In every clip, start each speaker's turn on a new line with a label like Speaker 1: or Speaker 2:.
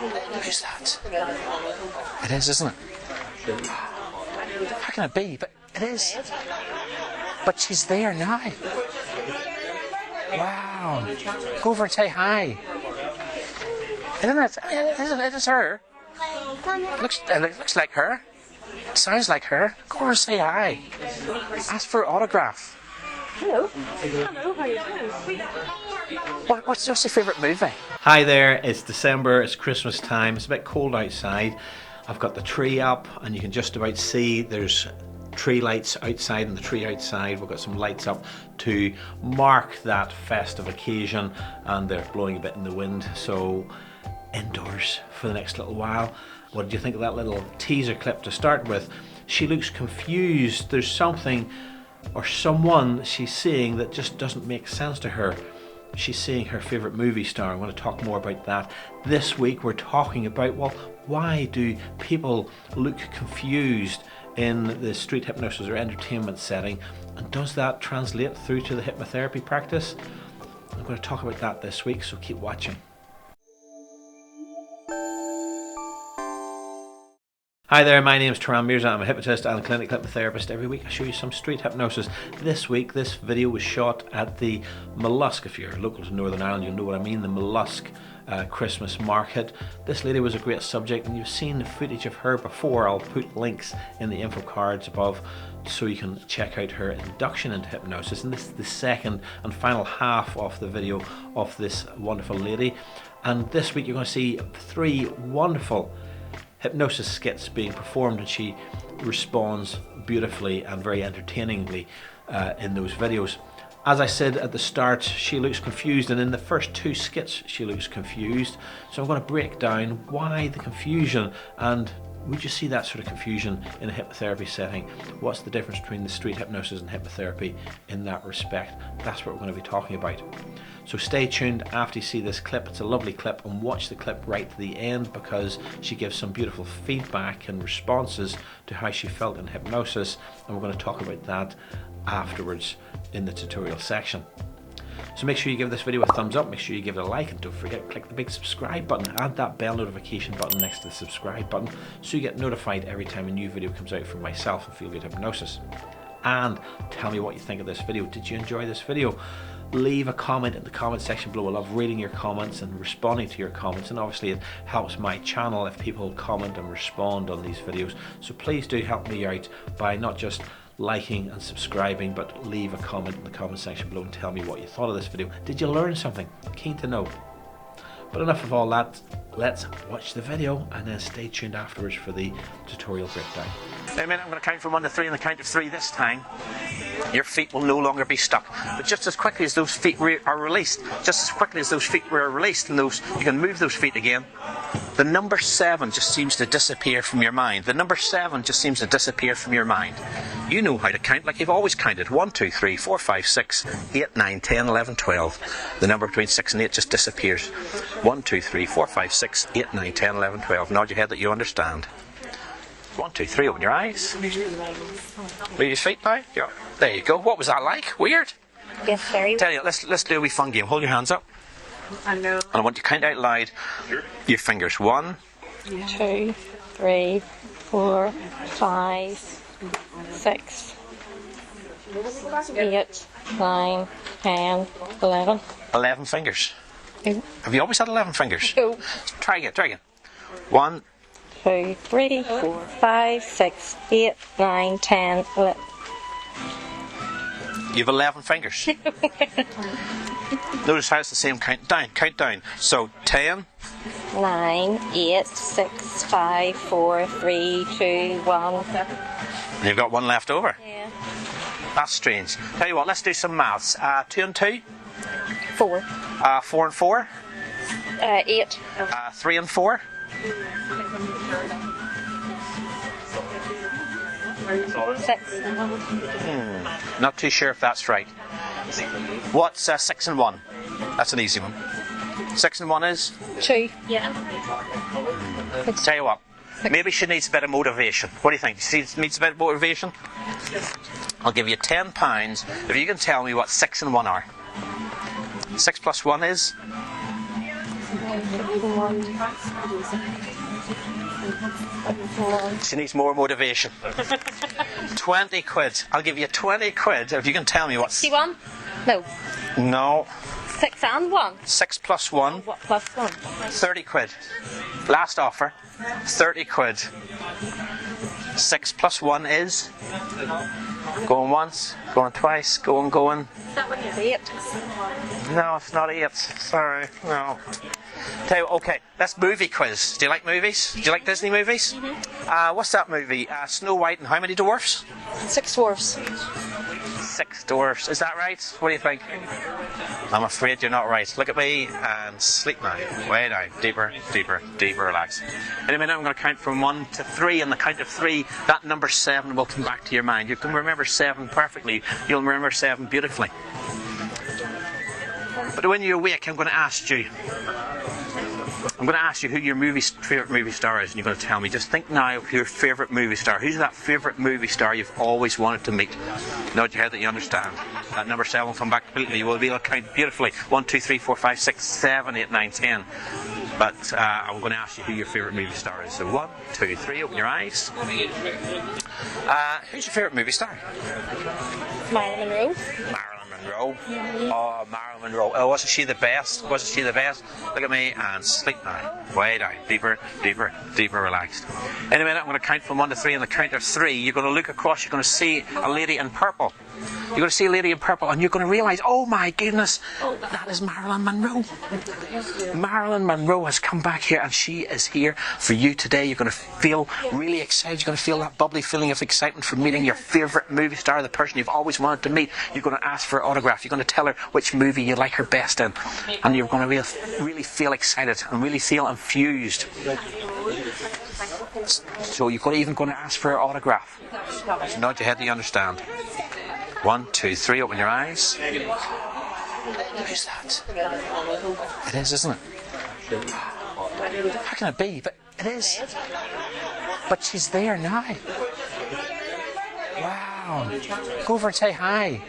Speaker 1: Who's that? It is, isn't it? How can it be? But it is. But she's there now. Wow. Go over and say hi. Isn't it? It is her. It looks like her. It sounds like her. Go over and say hi. Ask for an autograph.
Speaker 2: Hello. Hello, how are you doing?
Speaker 1: What's your favourite movie?
Speaker 3: Hi there, it's December, it's Christmas time, it's a bit cold outside. I've got the tree up and you can just about see there's tree lights outside and the tree outside. We've got some lights up to mark that festive occasion and they're blowing a bit in the wind, so indoors for the next little while. What did you think of that little teaser clip to start with? She looks confused. There's something or someone she's seeing that just doesn't make sense to her. She's seeing her favourite movie star. I'm going to talk more about that. This week we're talking about, well, why do people look confused in the street hypnosis or entertainment setting, and does that translate through to the hypnotherapy practice? I'm going to talk about that this week, so keep watching. Hi there, my name is Taran Mirza. I'm a hypnotist and a clinical hypnotherapist. Every week I show you some street hypnosis. This week, this video was shot at the Mollusk. If you're local to Northern Ireland, you'll know what I mean, the Mollusk Christmas market. This lady was a great subject and you've seen the footage of her before. I'll put links in the info cards above so you can check out her induction into hypnosis. And this is the second and final half of the video of this wonderful lady. And this week you're going to see 3 wonderful hypnosis skits being performed, and she responds beautifully and very entertainingly in those videos. As I said at the start, she looks confused, and in the first 2 skits she looks confused. So I'm going to break down why the confusion, and would you see that sort of confusion in a hypnotherapy setting? What's the difference between the street hypnosis and hypnotherapy in that respect? That's what we're going to be talking about. So stay tuned after you see this clip. It's a lovely clip, and watch the clip right to the end because she gives some beautiful feedback and responses to how she felt in hypnosis, and we're going to talk about that afterwards in the tutorial section. So make sure you give this video a thumbs up, make sure you give it a like, and don't forget click the big subscribe button, add that bell notification button next to the subscribe button so you get notified every time a new video comes out from myself and Feel Good Hypnosis. And tell me what you think of this video. Did you enjoy this video? Leave a comment in the comment section below. I love reading your comments and responding to your comments, and obviously it helps my channel if people comment and respond on these videos. So please do help me out by not just liking and subscribing, but leave a comment in the comment section below and tell me what you thought of this video. Did you learn something? Keen to know. But enough of all that, let's watch the video and then stay tuned afterwards for the tutorial breakdown. In a minute, I'm going to count from 1 to 3, and the count of 3 this time your feet will no longer be stuck. But just as quickly as those feet are released, and you can move those feet again, the number 7 just seems to disappear from your mind. The number 7 just seems to disappear from your mind. You know how to count like you've always counted. 1, 2, 3, 4, 5, 6, 8, 9, 10, 11, 12. The number between 6 and 8 just disappears. 1, 2, 3, 4, 5, 6, 8, 9, 10, 11, 12. Nod your head that you understand. 1, 2, 3, open your eyes. Move your feet now. Yeah. There you go. What was that like? Weird?
Speaker 2: Yes, very.
Speaker 3: Tell you, let's do a wee fun game. Hold your hands up.
Speaker 2: I know.
Speaker 3: And I want you to count out loud your fingers. 1,
Speaker 2: 2, 3, 4, 5, 6, 8, 9, 10, 11.
Speaker 3: 11 fingers.
Speaker 2: No.
Speaker 3: Have you always had 11 fingers?
Speaker 2: No.
Speaker 3: Try again. 1,
Speaker 2: 2, 3, 4, 5, 6, 8, 9, 10, 11.
Speaker 3: You've 11 fingers. Notice how it's the same count down. So 10,
Speaker 2: 9, 8, 6, 5, 4, 3, 2, 1.
Speaker 3: and you've got 1 left over.
Speaker 2: Yeah.
Speaker 3: That's strange. Tell you what, let's do some maths. 2 and 2?
Speaker 2: 4.
Speaker 3: 4 and 4?
Speaker 2: 8.
Speaker 3: 3 and 4?
Speaker 2: 6.
Speaker 3: Not too sure if that's right. What's 6 and 1? That's an easy one. 6 and 1 is?
Speaker 2: 2. Yeah.
Speaker 3: Tell you what, maybe she needs a bit of motivation. What do you think? She needs a bit of motivation? I'll give you £10 if you can tell me what 6 and 1 are. 6 plus 1 is?
Speaker 1: She needs more motivation. 20 quid. I'll give you 20 quid if you can tell me what's...
Speaker 2: 61? No.
Speaker 1: No.
Speaker 2: 6 and 1?
Speaker 1: 6 plus 1.
Speaker 2: What plus 1?
Speaker 1: 30 quid. Last offer. 30 quid. 6 plus 1 is... Going once, going twice, going.
Speaker 2: Is that what you say?
Speaker 1: No, it's not 8. Sorry, no. Tell you, okay, that's movie quiz. Do you like movies? Do you like Disney movies? What's that movie? Snow White and how many dwarfs?
Speaker 2: 6 dwarfs.
Speaker 1: 6 dwarfs. Is that right? What do you think? I'm afraid you're not right. Look at me and sleep now. Way down. Deeper, deeper, deeper, relax. In a minute I'm going to count from 1 to 3. On the count of 3, that number 7 will come back to your mind. You can remember 7 perfectly. You'll remember 7 beautifully. But when you awake, I'm going to ask you who your favourite movie star is, and you're going to tell me. Just think now of your favourite movie star. Who's that favourite movie star you've always wanted to meet? Nod your head that you understand. That number 7 will come back completely. You will be able to count beautifully. 1, 2, 3, 4, 5, 6, 7, 8, 9, 10. But I'm going to ask you who your favourite movie star is. So 1, 2, 3, open your eyes. Who's your favourite movie star?
Speaker 2: Marilyn Monroe.
Speaker 1: Marilyn Monroe. Oh, Marilyn Monroe. Oh, wasn't she the best? Wasn't she the best? Look at me and sleep now. Way down. Deeper, deeper, deeper, relaxed. In a minute, I'm going to count from 1 to 3. On the count of 3, you're going to look across. You're going to see a lady in purple. You're going to see a lady in purple, and you're going to realise, oh my goodness, that is Marilyn Monroe. Marilyn Monroe has come back here, and she is here for you today. You're going to feel really excited. You're going to feel that bubbly feeling of excitement for meeting your favourite movie star, the person you've always wanted to meet. You're going to ask for her autograph. You're going to tell her which movie you like her best in, and you're going to really feel excited and really feel infused. So you're even going to ask for her autograph. So nod your head that you understand. 1, 2, 3, open your eyes. Who's that? It is, isn't it? How can it be? But it is. But she's there now. Wow. Go over and say hi.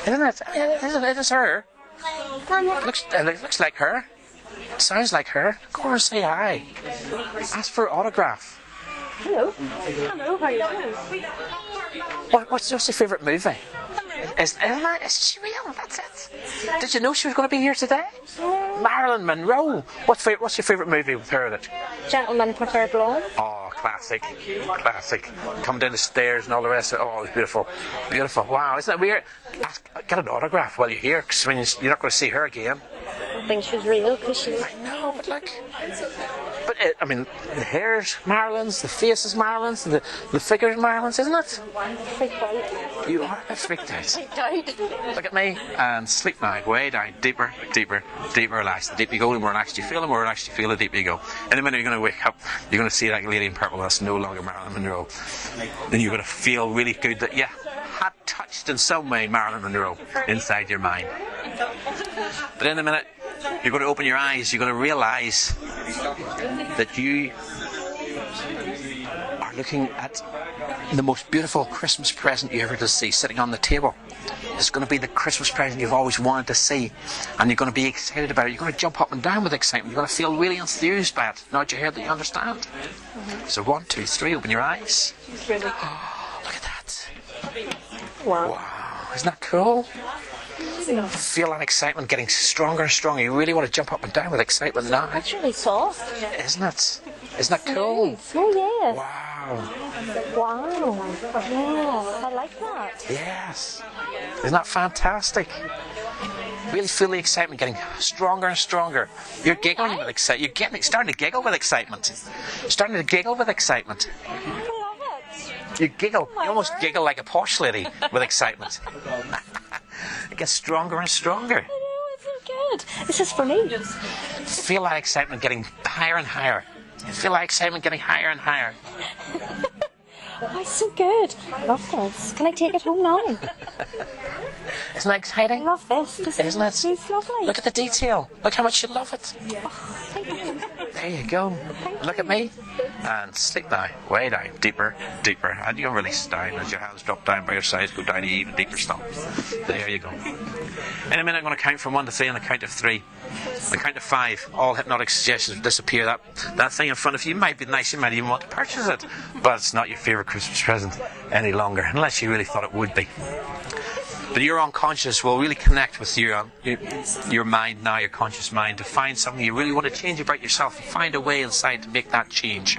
Speaker 1: Isn't it? It is her. It looks like her. It sounds like her. Go over and say hi. Ask for an autograph.
Speaker 2: Hello. Hello, how are you doing?
Speaker 1: What's your favourite movie? Is she real? That's it. Did you know she was going to be here today? Marilyn Monroe. What's your favourite movie with her in it?
Speaker 2: Gentlemen Prefer Blonde.
Speaker 1: Oh, classic. Classic. Come down the stairs and all the rest of it. Oh, it's beautiful. Beautiful. Wow, isn't that weird? Get an autograph while you're here, because you're not going to see her again.
Speaker 2: I think she's real, because she's...
Speaker 1: I know, but like... But the hair's Marilyn's, the face is Marilyn's, the figure's Marilyn's, isn't it?
Speaker 2: Freaked out.
Speaker 1: You are a bit freaked out.
Speaker 2: Freaked out.
Speaker 1: Look at me and sleep now. Way down, deeper, deeper, deeper relaxed. The deeper you go, the more relaxed you feel, the more relaxed you feel, the deeper you go. In a minute you're going to wake up, you're going to see that lady in purple that's no longer Marilyn Monroe. Then you're going to feel really good that you had touched in some way Marilyn Monroe inside your mind. But in a minute, you're going to open your eyes, you're going to realise that you are looking at the most beautiful Christmas present you ever did see sitting on the table. It's going to be the Christmas present you've always wanted to see, and you're going to be excited about it. You're going to jump up and down with excitement. You're going to feel really enthused by it. Nod your head that you understand. So 1, 2, 3, open your eyes. Oh, look at that. Wow, isn't that cool? Feel that excitement getting stronger and stronger. You really want to jump up and down with excitement now.
Speaker 2: It's really soft.
Speaker 1: Isn't it? Isn't that cool?
Speaker 2: Oh, yeah.
Speaker 1: Wow.
Speaker 2: Wow. Yeah, I like that.
Speaker 1: Yes. Isn't that fantastic? Really feel the excitement getting stronger and stronger. You're giggling with excitement. You're starting to giggle with excitement. You're starting to giggle with excitement.
Speaker 2: I love it.
Speaker 1: You giggle. You almost giggle like a posh lady with excitement. It gets stronger and stronger.
Speaker 2: I know, it's so good. This is for me.
Speaker 1: Feel that excitement getting higher and higher. Feel that excitement getting higher and higher.
Speaker 2: Oh, it's so good. I love this. Can I take it home now?
Speaker 1: Isn't that exciting?
Speaker 2: I love this.
Speaker 1: Isn't it?
Speaker 2: It's lovely.
Speaker 1: Look at the detail. Look how much you love it.
Speaker 2: Oh, thank you.
Speaker 1: There you go. Look at me. And sleep now. Way down. Deeper, deeper. And you'll release down as your hands drop down by your sides. Go down to even deeper stop. There you go. In a minute I'm going to count from 1 to 3 on the count of 3. On the count of 5, all hypnotic suggestions will disappear. That thing in front of you might be nice. You might even want to purchase it. But it's not your favourite Christmas present any longer. Unless you really thought it would be. But your unconscious will really connect with your mind now, your conscious mind, to find something you really want to change about yourself, and find a way inside to make that change.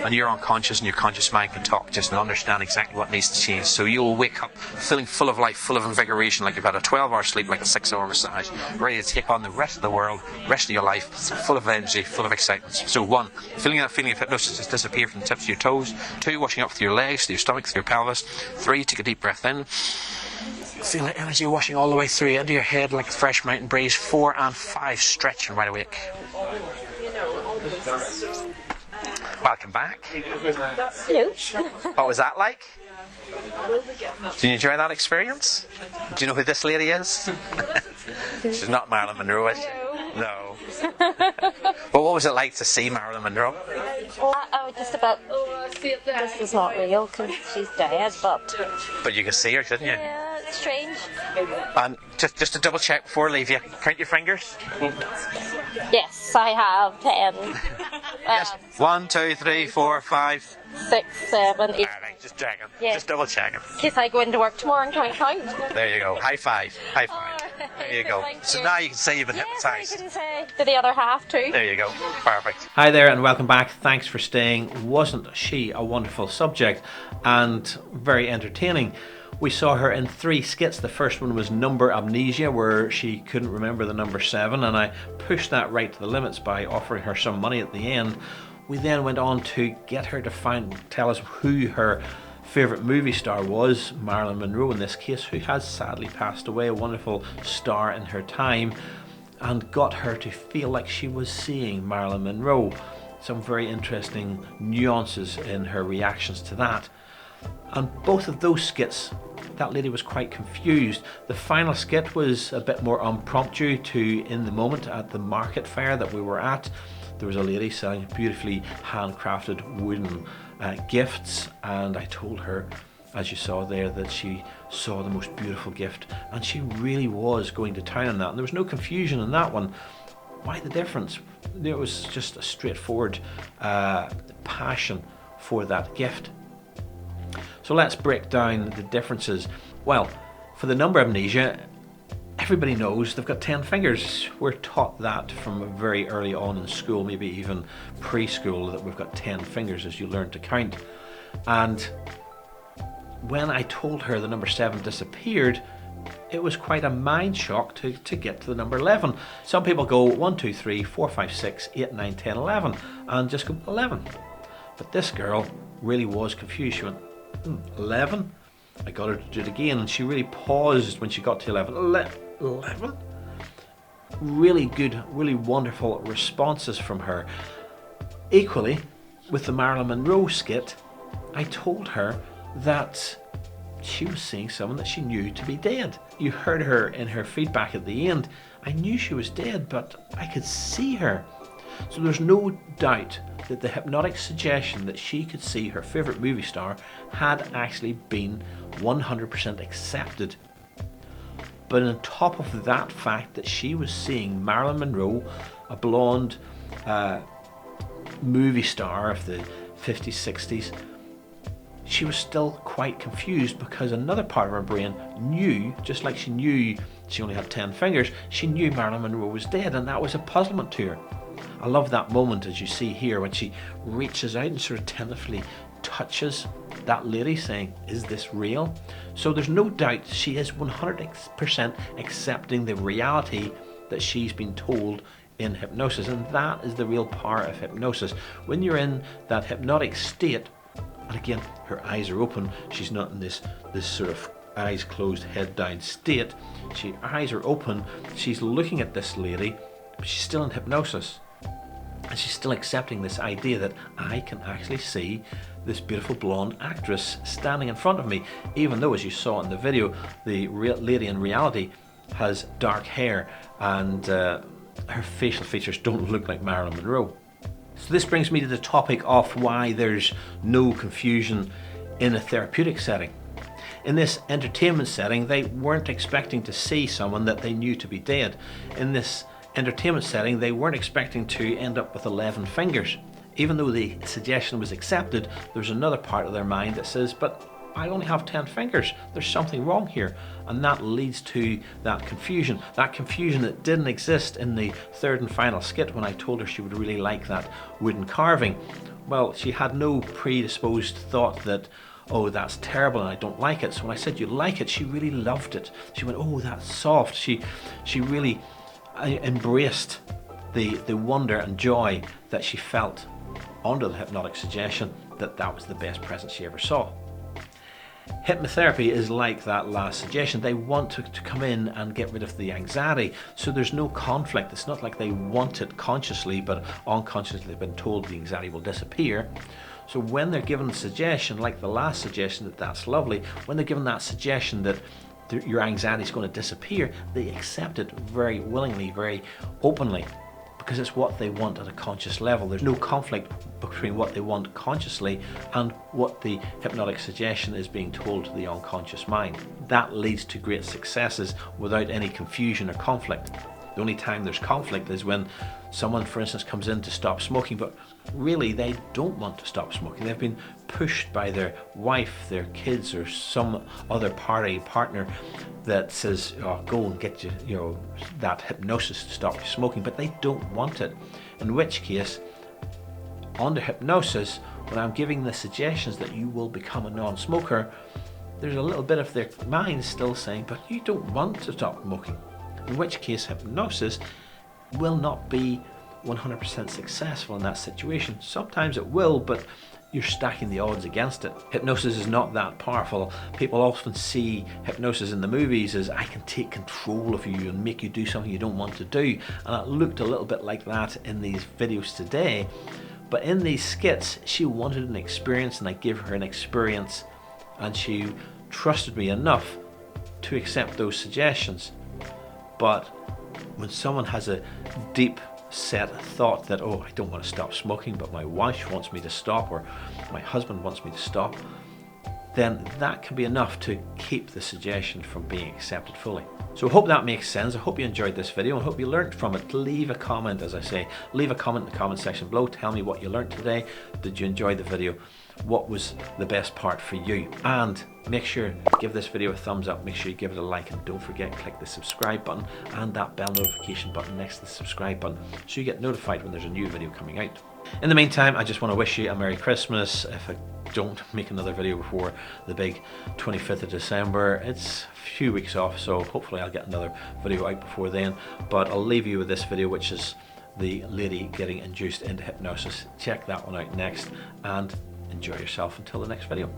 Speaker 1: And your unconscious and your conscious mind can talk just and understand exactly what needs to change. So you'll wake up feeling full of life, full of invigoration, like you've had a 12-hour sleep, like a 6-hour massage, ready to take on the rest of the world, rest of your life, full of energy, full of excitement. So 1, feeling that feeling of hypnosis has disappeared from the tips of your toes. 2, washing up through your legs, through your stomach, through your pelvis. 3, take a deep breath in. Feel the energy washing all the way through into your head like a fresh mountain breeze. 4 and 5, stretch and wide awake. Welcome back.
Speaker 2: Hello.
Speaker 1: What was that like? Did you enjoy that experience? Do you know who this lady is? She's not Marilyn Monroe, is she? No. But what was it like to see Marilyn Monroe?
Speaker 2: Oh, just about. This is not real because she's dead,
Speaker 1: But you could see her, couldn't you?
Speaker 2: yeah, it's strange.
Speaker 1: And just to double check before I leave you, count your fingers.
Speaker 2: Yes, I have 10.
Speaker 1: Yes. 1, 2, 3, 4, 5.
Speaker 2: 6, 7, 8.
Speaker 1: Alright, just checking.
Speaker 2: Yeah.
Speaker 1: Just double checking.
Speaker 2: In case I go into work tomorrow and count.
Speaker 1: There you go. High five. High five. There you go.
Speaker 2: Thank
Speaker 1: So
Speaker 2: you.
Speaker 1: now you can say you've been
Speaker 2: Yes, I
Speaker 1: hypnotised.
Speaker 2: can say to the other half too.
Speaker 1: There you go. Perfect.
Speaker 3: Hi there and welcome back. Thanks for staying. Wasn't she a wonderful subject and very entertaining? We saw her in 3 skits. The first one was Number Amnesia, where she couldn't remember the number 7, and I pushed that right to the limits by offering her some money at the end. We then went on to get her to tell us who her favourite movie star was, Marilyn Monroe in this case, who has sadly passed away, a wonderful star in her time, and got her to feel like she was seeing Marilyn Monroe. Some very interesting nuances in her reactions to that. And both of those skits, that lady was quite confused. The final skit was a bit more impromptu to in the moment at the market fair that we were at. There was a lady selling beautifully handcrafted wooden gifts, and I told her, as you saw there, that she saw the most beautiful gift, and she really was going to town on that, and there was no confusion in that one. Why the difference? It was just a straightforward passion for that gift. So let's break down the differences. Well, for the number amnesia, everybody knows they've got 10 fingers. We're taught that from very early on in school, maybe even preschool, that we've got 10 fingers as you learn to count. And when I told her the number 7 disappeared, it was quite a mind shock to get to the number 11. Some people go 1, 2, 3, 4, 5, 6, 8, 9, 10, 11 and just go 11. But this girl really was confused. She went, 11? I got her to do it again, and she really paused when she got to 11. 11? Really good, really wonderful responses from her. Equally, with the Marilyn Monroe skit, I told her that she was seeing someone that she knew to be dead. You heard her in her feedback at the end. I knew she was dead, but I could see her. So there's no doubt that the hypnotic suggestion that she could see her favourite movie star had actually been 100% accepted. But on top of that fact that she was seeing Marilyn Monroe, a blonde movie star of the 50s, 60s, she was still quite confused because another part of her brain knew, just like she knew she only had 10 fingers, she knew Marilyn Monroe was dead, and that was a puzzlement to her. I love that moment, as you see here, when she reaches out and sort of tentatively touches that lady, saying, is this real? So there's no doubt she is 100% accepting the reality that she's been told in hypnosis, and that is the real power of hypnosis. When you're in that hypnotic state, and again, her eyes are open, she's not in this sort of eyes closed, head down state. Her eyes are open, she's looking at this lady, but she's still in hypnosis. And she's still accepting this idea that I can actually see this beautiful blonde actress standing in front of me, even though, as you saw in the video, the lady in reality has dark hair and her facial features don't look like Marilyn Monroe. So this brings me to the topic of why there's no confusion in a therapeutic setting. In this entertainment setting, they weren't expecting to see someone that they knew to be dead. In this entertainment setting, they weren't expecting to end up with 11 fingers. Even though the suggestion was accepted, there's another part of their mind that says, but I only have 10 fingers. There's something wrong here. And that leads to that confusion that didn't exist in the third and final skit when I told her she would really like that wooden carving. Well, she had no predisposed thought that, oh, that's terrible and I don't like it. So when I said you like it, she really loved it. She went, oh, that's soft. She really embraced the wonder and joy that she felt under the hypnotic suggestion that was the best present she ever saw. Hypnotherapy is like that last suggestion. They want to come in and get rid of the anxiety, so there's no conflict. It's not like they want it consciously, but unconsciously they've been told the anxiety will disappear. So when they're given the suggestion, like the last suggestion, that that's lovely, when they're given that suggestion that your anxiety is going to disappear, they accept it very willingly, very openly, because it's what they want at a conscious level. There's no conflict between what they want consciously and what the hypnotic suggestion is being told to the unconscious mind. That leads to great successes without any confusion or conflict. The only time there's conflict is when someone, for instance, comes in to stop smoking, but really they don't want to stop smoking. They've been pushed by their wife, their kids, or some other partner that says, oh, go and get that hypnosis to stop you smoking, but they don't want it. In which case, under hypnosis, when I'm giving the suggestions that you will become a non-smoker, there's a little bit of their mind still saying, but you don't want to stop smoking. In which case, hypnosis will not be 100% successful in that situation. Sometimes it will, but you're stacking the odds against it. Hypnosis is not that powerful. People often see hypnosis in the movies as, I can take control of you and make you do something you don't want to do. And it looked a little bit like that in these videos today. But in these skits, she wanted an experience and I gave her an experience, and she trusted me enough to accept those suggestions. But when someone has a deep set thought that, oh, I don't want to stop smoking, but my wife wants me to stop, or my husband wants me to stop, then that can be enough to keep the suggestion from being accepted fully. So I hope that makes sense. I hope you enjoyed this video. I hope you learned from it. Leave a comment, as I say. Leave a comment in the comment section below. Tell me what you learned today. Did you enjoy the video? What was the best part for you? And make sure to give this video a thumbs up. Make sure you give it a like, and don't forget, click the subscribe button and that bell notification button next to the subscribe button so you get notified when there's a new video coming out. In the meantime, I just want to wish you a Merry Christmas. If I don't make another video before the big 25th of December, it's a few weeks off, so hopefully I'll get another video out before then. But I'll leave you with this video, which is the lady getting induced into hypnosis. Check that one out next and enjoy yourself until the next video.